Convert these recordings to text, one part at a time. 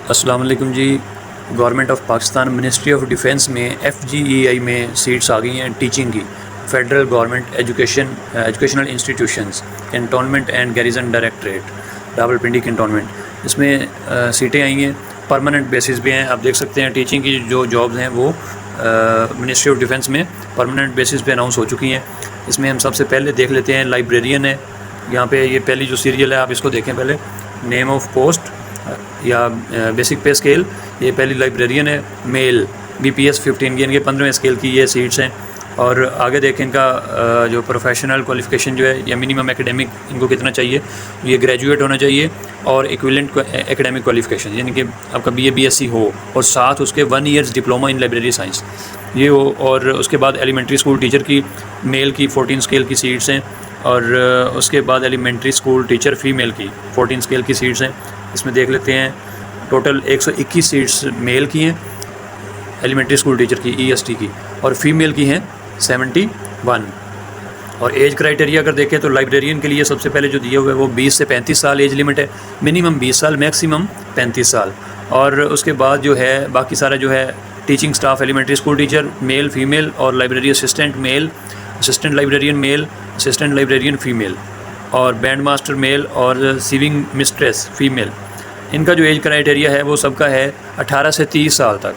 अस्सलाम वालेकुम जी। Government of Pakistan ministry of defence में FGEI में सीट्स आ गई हैं टीचिंग की। Federal government educational institutions cantonment and garrison directorate Rawalpindi cantonment, इसमें सीटें आई हैं। परमानेंट बेसिस पे हैं। आप देख सकते हैं टीचिंग की जो जॉब्स हैं वो मिनिस्ट्री ऑफ डिफेंस में परमानेंट बेसिस पे अनाउंस हो चुकी हैं। इसमें हम सबसे पहले देख लेते हैं लाइब्रेरियन है। यहाँ पे ये पहली जो सीरियल है आप इसको देखें पहले, नेम ऑफ पोस्ट या बेसिक पे स्केल, ये पहली लाइब्रेरियन है मेल BPS 15 की, इनके 15वें स्केल की ये सीट्स हैं। और आगे देखें इनका जो प्रोफेशनल क्वालिफ़िकेशन जो है या मिनिमम एकेडमिक इनको कितना चाहिए, ये ग्रेजुएट होना चाहिए और इक्विवेलेंट एकेडमिक क्वालिफ़िकेशन यानी कि आपका BA BSc हो और साथ उसके 1 years diploma in library science ये हो। और उसके बाद एलिमेंट्री स्कूल टीचर की मेल की 14 स्केल की सीट्स हैं और उसके बाद एलिमेंट्री स्कूल टीचर फ़ीमेल की 14 स्केल की सीट्स हैं। इसमें देख लेते हैं टोटल 121 सीट्स मेल की हैं एलिमेंट्री स्कूल टीचर की EST की, और फीमेल की हैं 71। और एज क्राइटेरिया अगर देखें तो लाइब्रेरियन के लिए सबसे पहले जो दिया हुआ है वो 20 से 35 साल एज लिमिट है, मिनिमम 20 साल मैक्सिमम 35 साल। और उसके बाद जो है बाकी सारा जो है teaching staff elementary school teacher male female और library assistant male, assistant librarian male, assistant librarian female और बैंड मास्टर मेल और सीविंग मिस्ट्रेस फ़ीमेल। इनका जो एज क्राइटेरिया है वो सबका है 18 से 30 साल तक।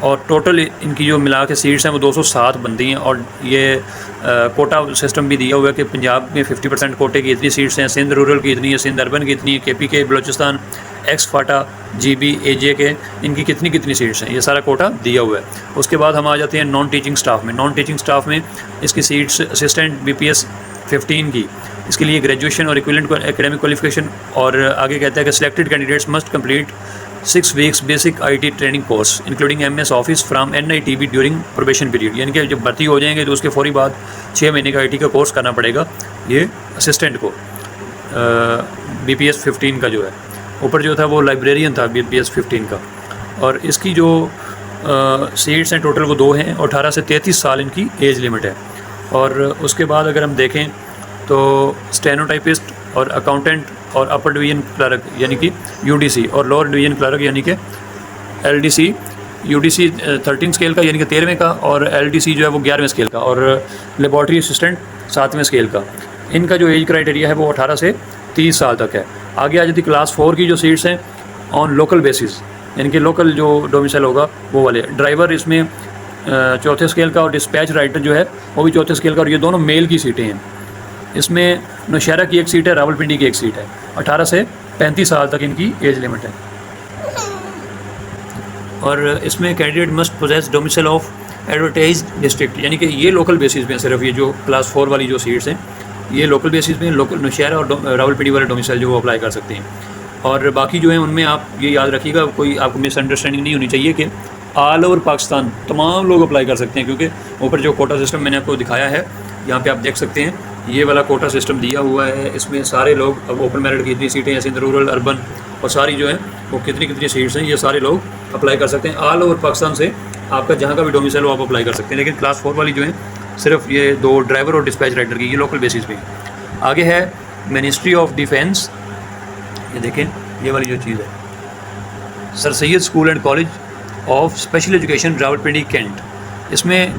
और टोटल इनकी जो मिला के सीट्स हैं वो 207 बनती हैं। और ये कोटा सिस्टम भी दिया हुआ है कि पंजाब में 50% कोटे की इतनी सीट्स हैं, सिंध रूरल की इतनी है, सिंध अर्बन की इतनी है, KPK बलूचिस्तान एक्स फाटा GB AJ के इनकी कितनी सीट्स हैं, ये सारा कोटा दिया हुआ है। उसके बाद हम आ जाते हैं नॉन टीचिंग स्टाफ में। नॉन टीचिंग स्टाफ में इसकी सीट्स असिस्टेंट BPS 15 की, इसके लिए ग्रेजुएशन और इक्विवेलेंट एकेडमिक क्वालिफिकेशन। और आगे कहता है कि selected candidates must complete 6 weeks basic IT training course including MS office from NITB during probation period, यानी कि जब भर्ती हो जाएंगे तो उसके फौरी बाद 6 महीने का IT का कोर्स करना पड़ेगा ये असिस्टेंट को। BPS 15 का जो है ऊपर जो था वो लाइब्रेरियन था BPS 15 का। और इसकी जो सीट्स हैं टोटल वो 2 हैं और 18 से 33 साल इनकी एज लिमिट है। और उसके बाद अगर हम देखें तो स्टेनोटाइपिस्ट और अकाउंटेंट और अपर डिवीज़न क्लर्क यानी कि UDC और लोअर डिवीज़न क्लर्क यानी कि LDC, UDC 13 स्केल का यानी कि 13वें का और LDC जो है वो 11वें स्केल का और लेबॉर्ट्री असिस्टेंट 7वें स्केल का। इनका जो एज क्राइटेरिया है वो 18 से 30 साल तक है। आगे आ जाती क्लास 4 की जो सीट्स हैं ऑन लोकल बेसिस यानी कि लोकल जो डोमिसाइल होगा वो वाले। ड्राइवर इसमें 4थे स्केल का और डिस्पैच राइटर जो है वो भी 4थे स्केल का, और ये दोनों मेल की सीटें हैं। इसमें नौशहरा की एक सीट है, रावलपिंडी की एक सीट है। 18 से 35 साल तक इनकी एज लिमिट है। और इसमें candidate must possess domicile of advertise district यानी कि ये लोकल बेसिस पे सिर्फ ये जो क्लास 4 वाली जो सीट्स हैं ये लोकल बेसिस पे लोकल नौशहरा और रावलपिंडी वाले डोमिसाइल जो वो अप्लाई कर सकते हैं। और बाकी जो है उनमें आप ये याद रखिएगा, कोई आपको मिसअंडरस्टैंडिंग नहीं होनी चाहिए कि ऑल ओवर पाकिस्तान तमाम लोग अप्लाई कर सकते हैं, क्योंकि ऊपर जो कोटा सिस्टम मैंने आपको दिखाया है यहाँ पे आप देख सकते हैं ये वाला कोटा सिस्टम दिया हुआ है। इसमें सारे लोग अब ओपन मेरिट की इतनी सीटें हैं, सिंध रूरल अर्बन और सारी जो है वो कितनी सीट्स हैं ये सारे लोग अप्लाई कर सकते हैं। ऑल ओवर पाकिस्तान से आपका जहाँ का भी डोमिसाइल हो आप अप्लाई कर सकते हैं। लेकिन क्लास 4 वाली जो है सिर्फ ये 2 ड्राइवर और डिस्पैच राइटर की ये लोकल बेसिस पे। आगे है मिनिस्ट्री ऑफ डिफेंस, ये देखें ये वाली जो चीज़ है sir Syed school and college of special education Rawalpindi cantt. इसमें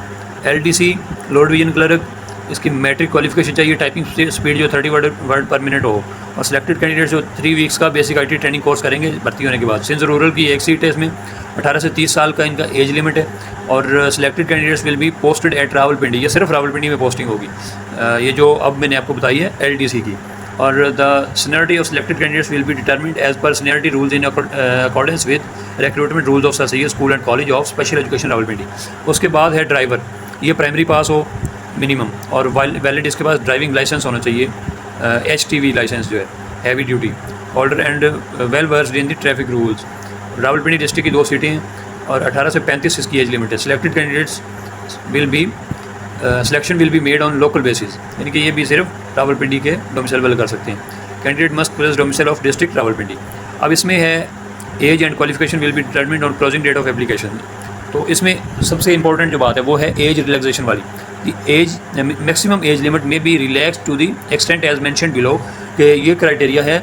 LDC लोअर डिवीजन क्लर्क, इसकी मैट्रिक क्वालिफिकेशन चाहिए, टाइपिंग स्पीड जो 30 वर्ड पर मिनट हो। और सिलेक्टेड कैंडिडेट जो 3 वीक्स का बेसिक IT ट्रेनिंग कोर्स करेंगे भर्ती होने के बाद। सिंध रूरल की एक सीट है, इसमें 18 से 30 साल का इनका एज लिमिट है। और selected candidates will be posted at Rawalpindi, ये सिर्फ रावलपिंडी में पोस्टिंग होगी, ये जो अब मैंने आपको बताई है LDC की। और the seniority of selected candidates will be determined as per seniority rules in accordance with recruitment rules of sir Syed school and college of special education Rawalpindi. उसके बाद है ड्राइवर, ये प्राइमरी पास हो मिनिमम और वैलिड इसके पास ड्राइविंग लाइसेंस होना चाहिए, HTV licence जो है heavy duty, older and well versed in the traffic rules. Rawalpindi district की 2 सीटें हैं और 18 से 35 इसकी एज लिमिट है। Selected candidates will B selection will be made on local basis यानी कि ये भी सिर्फ रावलपिंडी के डोमिसाइल वाले कर सकते हैं। Candidate must possess domicile of district Rawalpindi. अब इसमें है age and qualification will be determined on closing date of application. तो इसमें सबसे इंपॉर्टेंट जो बात है वो है एज रिलैक्सेशन वाली। The age maximum age limit में be relax to the extent as mention below, कि ये क्राइटेरिया है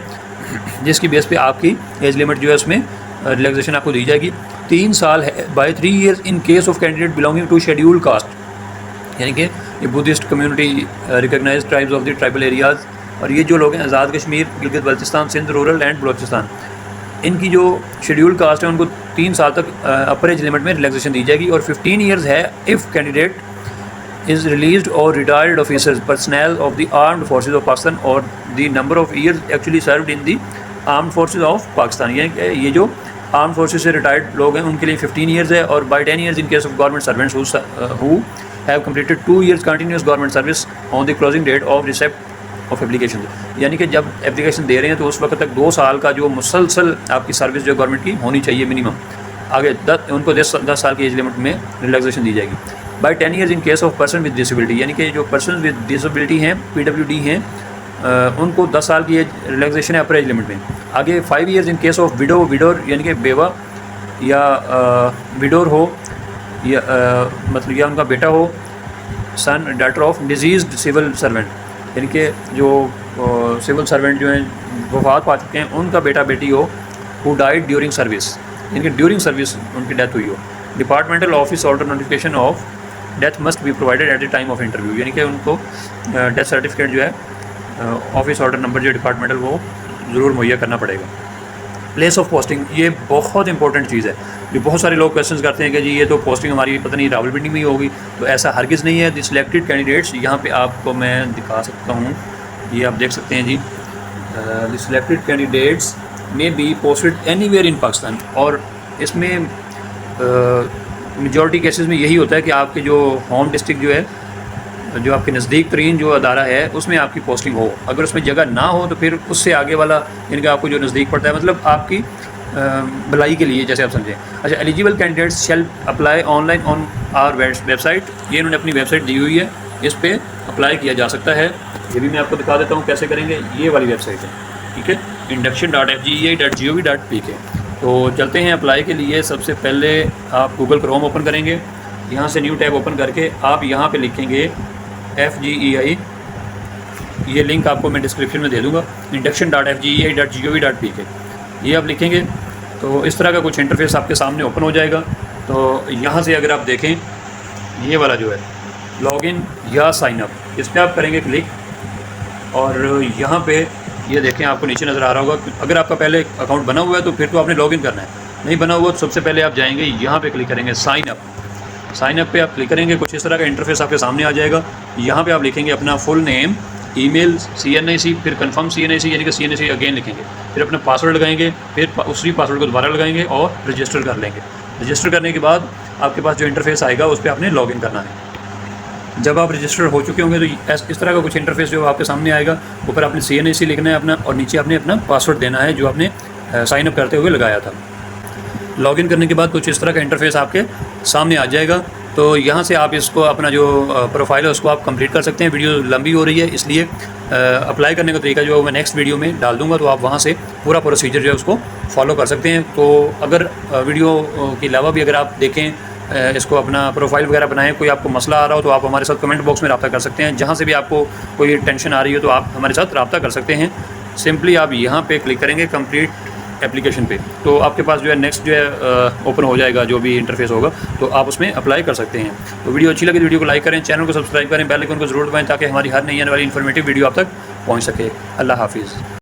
जिसकी बेस पे आपकी एज लिमिट जो है उसमें रिलैक्सेशन आपको दी जाएगी। 3 साल है by 3 years in case of candidate belonging to scheduled caste, यानी कि ये Buddhist community, recognise tribes of the tribal areas, और ये जो लोग हैं आज़ाद कश्मीर, गिलगित बल्तिस्तान, सिंध, रूरल एंड बलोचिस्तान, इनकी जो शेड्यूल्ड कास्ट है उनको 3 साल तक अपर एज लिमिट में रिलैक्सेशन दी जाएगी। और 15 ईयर्स है if candidate is released or retired officers personnel of the armed forces of Pakistan or the number of years actually served in the armed forces of Pakistan। ये जो armed forces से retired लोग हैं उनके लिए 15 years है, और by 10 years in case of government servants who have completed 2 years continuous government service on the closing date of receipt of application। यानी कि जब एप्लीकेशन दे रहे हैं तो उस वक्त तक 2 साल का जो मुसलसल आपकी सर्विस जो गवर्नमेंट की होनी चाहिए मिनिमम, आगे उनको 10 साल की एज लिमिट में रिलैक्सेशन दी जाएगी। By 10 years in case of person with disability, यानी कि जो पर्सन विद डिसेबिलिटी हैं, PWD हैं, उनको 10 साल की एज रिलैक्सेशन है अपर एज लिमिट में। आगे 5 years in case of widower यानी कि बेवा या विडोर हो या मतलब या उनका बेटा हो, son daughter of deceased civil servant, यानी कि जो सिविल सर्वेंट जो हैं वफात पा चुके हैं उनका बेटा बेटी हो, हु डाइड ड्यूरिंग सर्विस, यानी कि ड्यूरिंग सर्विस उनकी डेथ हुई हो। Departmental office order notification of death must be provided at the time of interview, यानी कि उनको डेथ सर्टिफिकेट जो है ऑफिस ऑर्डर नंबर जो डिपार्टमेंटल वो ज़रूर मुहैया करना पड़ेगा। प्लेस ऑफ पोस्टिंग, ये बहुत इंपॉर्टेंट चीज़ है। जो बहुत सारे लोग क्वेश्चन करते हैं कि जी ये तो पोस्टिंग हमारी पता नहीं रावलपिंडी में ही होगी, तो ऐसा हरगिज़ नहीं है। द सिलेक्टेड कैंडिडेट्स, यहाँ पे आपको मैं दिखा सकता हूँ, ये आप देख सकते हैं जी, द सिलेक्टेड कैंडिडेट्स में be posted anywhere in Pakistan, और इसमें मेजॉरिटी केसेस में यही होता है कि आपके जो होम डिस्ट्रिक्ट जो है, जो आपके नज़दीक तरीन जो अदारा है उसमें आपकी पोस्टिंग हो। अगर उसमें जगह ना हो तो फिर उससे आगे वाला, यानी कि आपको जो नज़दीक पड़ता है, मतलब आपकी भलाई के लिए, जैसे आप समझें। अच्छा, eligible candidates shall apply online on our website, ये इन्होंने अपनी वेबसाइट दी हुई है, इस पर अप्लाई किया जा सकता है। ये भी मैं आपको दिखा देता हूँ कैसे करेंगे, ये वाली वेबसाइट है, ठीक है, induction.fgei.gov.pk। तो चलते हैं अप्लाई के लिए। सबसे पहले आप गूगल क्रोम ओपन करेंगे, यहाँ से न्यू टैब ओपन करके आप यहाँ पे लिखेंगे FGEI, ये लिंक आपको मैं डिस्क्रिप्शन में दे दूँगा, induction.fgei.gov.pk, ये आप लिखेंगे तो इस तरह का कुछ इंटरफेस आपके सामने ओपन हो जाएगा। तो यहाँ से अगर आप देखें, ये वाला जो है लॉगिन या साइनअप, इस पर आप करेंगे क्लिक, और यहाँ पे ये देखें आपको नीचे नज़र आ रहा होगा। अगर आपका पहले अकाउंट बना हुआ है तो फिर तो आपने लॉगिन करना है, नहीं बना हुआ तो सबसे पहले आप जाएंगे यहाँ पे क्लिक करेंगे साइनअप पे आप क्लिक करेंगे, कुछ इस तरह का इंटरफेस आपके सामने आ जाएगा। यहाँ पे आप लिखेंगे अपना फुल नेम, ईमेल, CNIC, फिर कंफर्म CNIC, यानी कि CNIC अगेन लिखेंगे, फिर अपना पासवर्ड लगाएंगे, फिर उसी पासवर्ड को दोबारा लगाएंगे और रजिस्टर कर लेंगे। रजिस्टर करने के बाद आपके पास जो इंटरफेस आएगा उस पर आपने लॉगिन करना है। जब आप रजिस्टर हो चुके होंगे तो इस तरह का कुछ इंटरफेस जो आपके सामने आएगा, ऊपर आपने CNIC लिखना है अपना, और नीचे आपने अपना पासवर्ड देना है जो आपने साइनअप करते हुए लगाया था। लॉगिन करने के बाद कुछ इस तरह का इंटरफेस आपके सामने आ जाएगा। तो यहाँ से आप इसको अपना जो प्रोफाइल है उसको आप कंप्लीट कर सकते हैं। वीडियो लंबी हो रही है इसलिए अप्लाई करने का तरीका जो है मैं नेक्स्ट वीडियो में डाल दूँगा, तो आप वहाँ से पूरा प्रोसीजर जो है उसको फॉलो कर सकते हैं। तो अगर वीडियो के अलावा भी अगर आप देखें, इसको अपना प्रोफाइल वगैरह बनाएं, कोई आपको मसला आ रहा हो तो आप हमारे साथ कमेंट बॉक्स में रब्ता कर सकते हैं। जहाँ से भी आपको कोई टेंशन आ रही हो तो आप हमारे साथ रब्ता कर सकते हैं। सिंपली आप यहाँ पे क्लिक करेंगे कंप्लीट एप्लीकेशन पे, तो आपके पास जो है नेक्स्ट जो है ओपन हो जाएगा, जो भी इंटरफेस होगा तो आप उसमें अप्लाई कर सकते हैं। तो वीडियो अच्छी लगी तो वीडियो को लाइक करें, चैनल को सब्सक्राइब करें, बेल आइकन को जरूर दबाएं ताकि हमारी हर नई आने वाली इन्फॉर्मेटिव वीडियो आप तक पहुँच सके। अल्लाह हाफिज़।